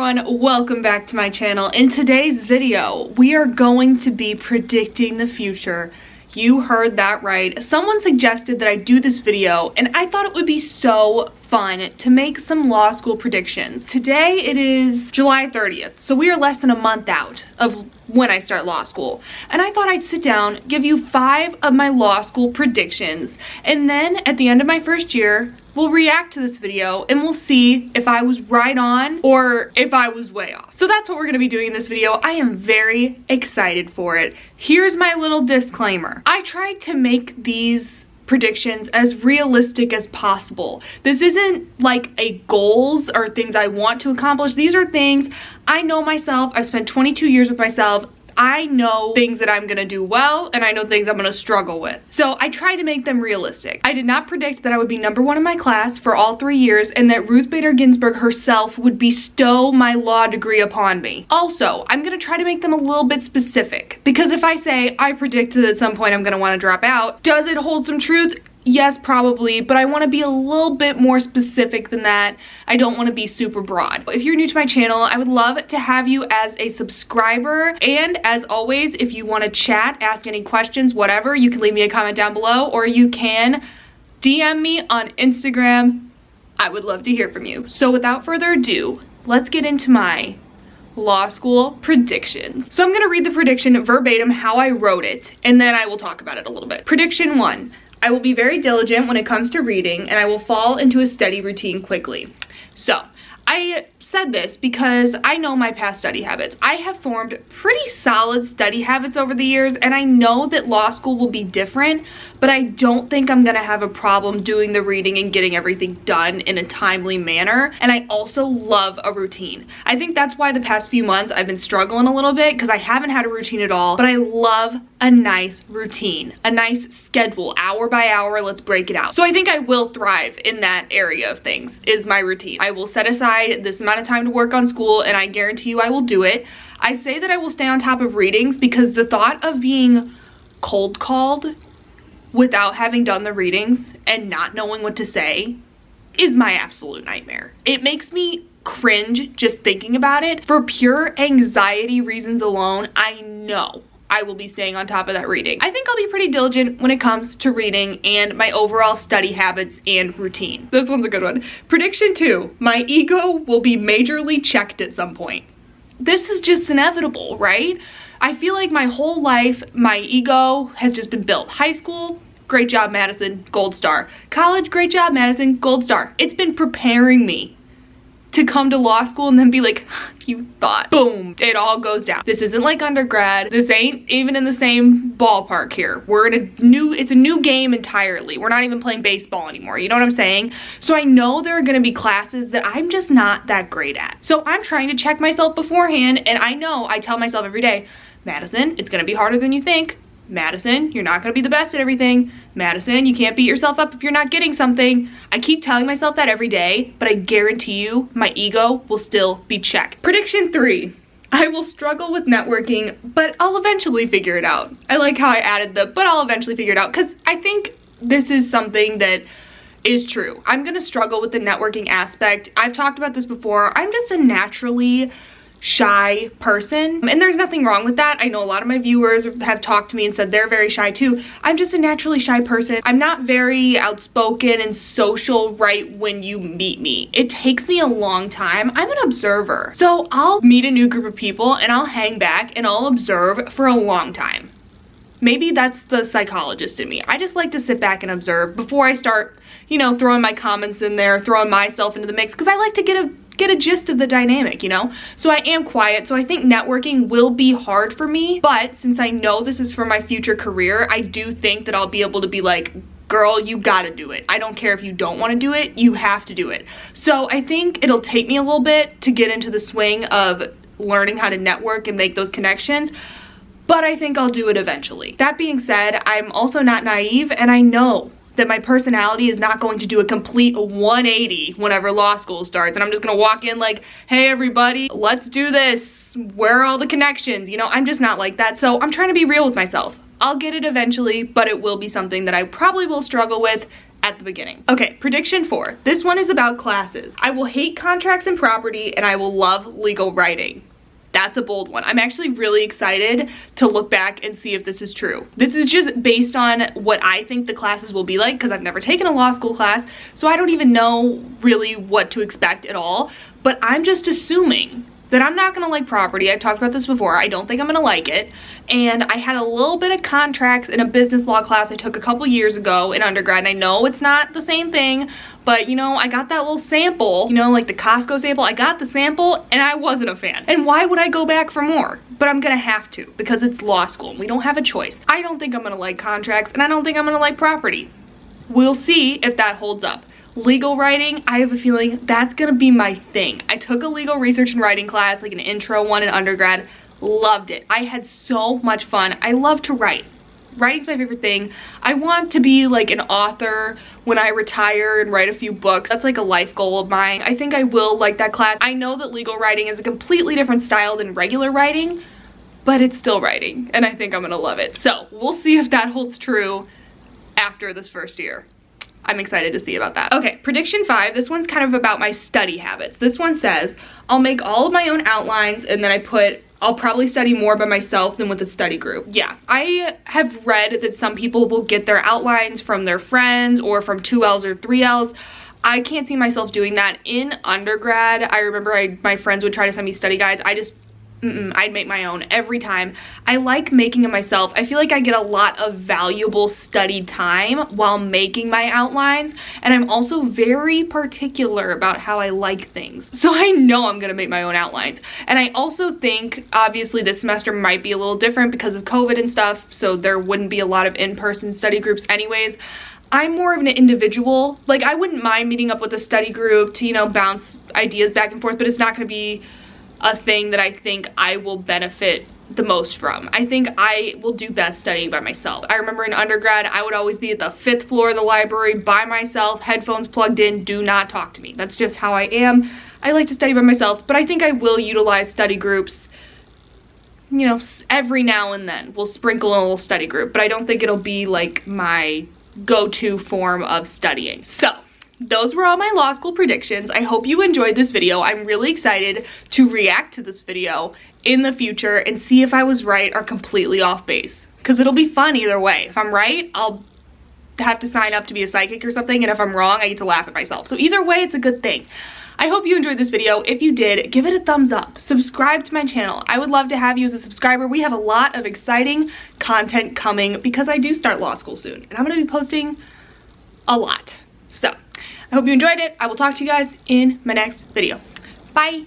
everyone, welcome back to my channel. In today's video, we are going to be predicting the future. You heard that right. Someone suggested that I do this video, and I thought it would be so fun to make some law school predictions. Today it is July 30th, so we are less than a month out of when I start law school. And I thought I'd sit down, give you 5 of my law school predictions, and then at the end of my first year, we'll react to this video and we'll see if I was right on or if I was way off. So that's what we're gonna be doing in this video. I am very excited for it. Here's my little disclaimer. I tried to make these predictions as realistic as possible. This isn't like a goals or things I want to accomplish. These are things I know myself. I've spent 22 years with myself. I know things that I'm gonna do well, and I know things I'm gonna struggle with. So I tried to make them realistic. I did not predict that I would be #1 in my class for all 3 years and that Ruth Bader Ginsburg herself would bestow my law degree upon me. Also, I'm gonna try to make them a little bit specific, because if I say I predicted at some point I'm gonna wanna drop out, does it hold some truth? Yes, probably, but I want to be a little bit more specific than that. I don't want to be super broad. If you're new to my channel, I would love to have you as a subscriber. And as always, if you want to chat, ask any questions, whatever, you can leave me a comment down below, or you can DM me on Instagram. I would love to hear from you. So without further ado, let's get into my law school predictions. So I'm going to read the prediction verbatim how I wrote it, and then I will talk about it a little bit. Prediction 1. I will be very diligent when it comes to reading, and I will fall into a steady routine quickly. So I said this because I know my past study habits. I have formed pretty solid study habits over the years, and I know that law school will be different, but I don't think I'm gonna have a problem doing the reading and getting everything done in a timely manner. And I also love a routine. I think that's why the past few months I've been struggling a little bit, because I haven't had a routine at all, but I love a nice routine, a nice schedule, hour by hour, let's break it out. So I think I will thrive in that area of things, is my routine. I will set aside this amount of time to work on school, and I guarantee you I will do it. I say that I will stay on top of readings because the thought of being cold called without having done the readings and not knowing what to say is my absolute nightmare. It makes me cringe just thinking about it. For pure anxiety reasons alone, I know I will be staying on top of that reading. I think I'll be pretty diligent when it comes to reading and my overall study habits and routine. This one's a good one. Prediction 2, my ego will be majorly checked at some point. This is just inevitable, right? I feel like my whole life, my ego has just been built. High school, great job, Madison, gold star. College, great job, Madison, gold star. It's been preparing me to come to law school and then be like, you thought, boom, it all goes down. This isn't like undergrad. This ain't even in the same ballpark here. It's a new game entirely. We're not even playing baseball anymore. You know what I'm saying? So I know there are gonna be classes that I'm just not that great at. So I'm trying to check myself beforehand, and I know I tell myself every day, Madison, it's gonna be harder than you think. Madison, you're not gonna be the best at everything. Madison, you can't beat yourself up if you're not getting something. I keep telling myself that every day, but I guarantee you my ego will still be checked. Prediction 3, I will struggle with networking, but I'll eventually figure it out. I like how I added the but I'll eventually figure it out, because I think this is something that is true. I'm gonna struggle with the networking aspect. I've talked about this before. I'm just a naturally shy person, and there's nothing wrong with that. I know a lot of my viewers have talked to me and said they're very shy too. I'm just a naturally shy person. I'm not very outspoken and social right when you meet me. It takes me a long time. I'm an observer. So I'll meet a new group of people and I'll hang back and I'll observe for a long time. Maybe that's the psychologist in me. I just like to sit back and observe before I start, you know, throwing my comments in there, throwing myself into the mix, because I like to get a gist of the dynamic, you know? So I am quiet, so I think networking will be hard for me, but since I know this is for my future career, I do think that I'll be able to be like, girl, you gotta do it. I don't care if you don't wanna do it, you have to do it. So I think it'll take me a little bit to get into the swing of learning how to network and make those connections, but I think I'll do it eventually. That being said, I'm also not naive, and I know that my personality is not going to do a complete 180 whenever law school starts, and I'm just gonna walk in like, hey everybody, let's do this. Where are all the connections? You know, I'm just not like that, so I'm trying to be real with myself. I'll get it eventually, but it will be something that I probably will struggle with at the beginning. Okay, prediction 4. This one is about classes. I will hate contracts and property, and I will love legal writing. That's a bold one. I'm actually really excited to look back and see if this is true. This is just based on what I think the classes will be like, because I've never taken a law school class, so I don't even know really what to expect at all. But I'm just assuming that I'm not gonna like property. I've talked about this before. I don't think I'm gonna like it. And I had a little bit of contracts in a business law class I took a couple years ago in undergrad, and I know it's not the same thing, but you know, I got that little sample, you know, like the Costco sample. I got the sample and I wasn't a fan. And why would I go back for more? But I'm gonna have to, because it's law school and we don't have a choice. I don't think I'm gonna like contracts, and I don't think I'm gonna like property. We'll see if that holds up. Legal writing, I have a feeling that's gonna be my thing. I took a legal research and writing class, like an intro one in undergrad, loved it. I had so much fun. I love to write. Writing's my favorite thing. I want to be like an author when I retire and write a few books. That's like a life goal of mine. I think I will like that class. I know that legal writing is a completely different style than regular writing, but it's still writing, and I think I'm gonna love it. So we'll see if that holds true after this first year. I'm excited to see about that. Okay, prediction 5, this one's kind of about my study habits. This one says, I'll make all of my own outlines, and then I put, I'll probably study more by myself than with a study group. Yeah, I have read that some people will get their outlines from their friends or from 2Ls or 3Ls. I can't see myself doing that. In undergrad, I remember my friends would try to send me study guides. I'd make my own every time. I like making it myself. I feel like I get a lot of valuable study time while making my outlines, and I'm also very particular about how I like things. So I know I'm gonna make my own outlines. And I also think, obviously this semester might be a little different because of COVID and stuff, so there wouldn't be a lot of in-person study groups anyways. I'm more of an individual. Like, I wouldn't mind meeting up with a study group to, you know, bounce ideas back and forth, but it's not gonna be a thing that I think I will benefit the most from. I think I will do best studying by myself. I remember in undergrad, I would always be at the 5th floor of the library by myself, headphones plugged in, do not talk to me. That's just how I am. I like to study by myself, but I think I will utilize study groups, you know, every now and then. We'll sprinkle in a little study group, but I don't think it'll be like my go-to form of studying. So those were all my law school predictions. I hope you enjoyed this video. I'm really excited to react to this video in the future and see if I was right or completely off base, because it'll be fun either way. If I'm right, I'll have to sign up to be a psychic or something, and if I'm wrong, I get to laugh at myself. So either way, it's a good thing. I hope you enjoyed this video. If you did, give it a thumbs up. Subscribe to my channel. I would love to have you as a subscriber. We have a lot of exciting content coming because I do start law school soon, and I'm gonna be posting a lot. So I hope you enjoyed it. I will talk to you guys in my next video. Bye.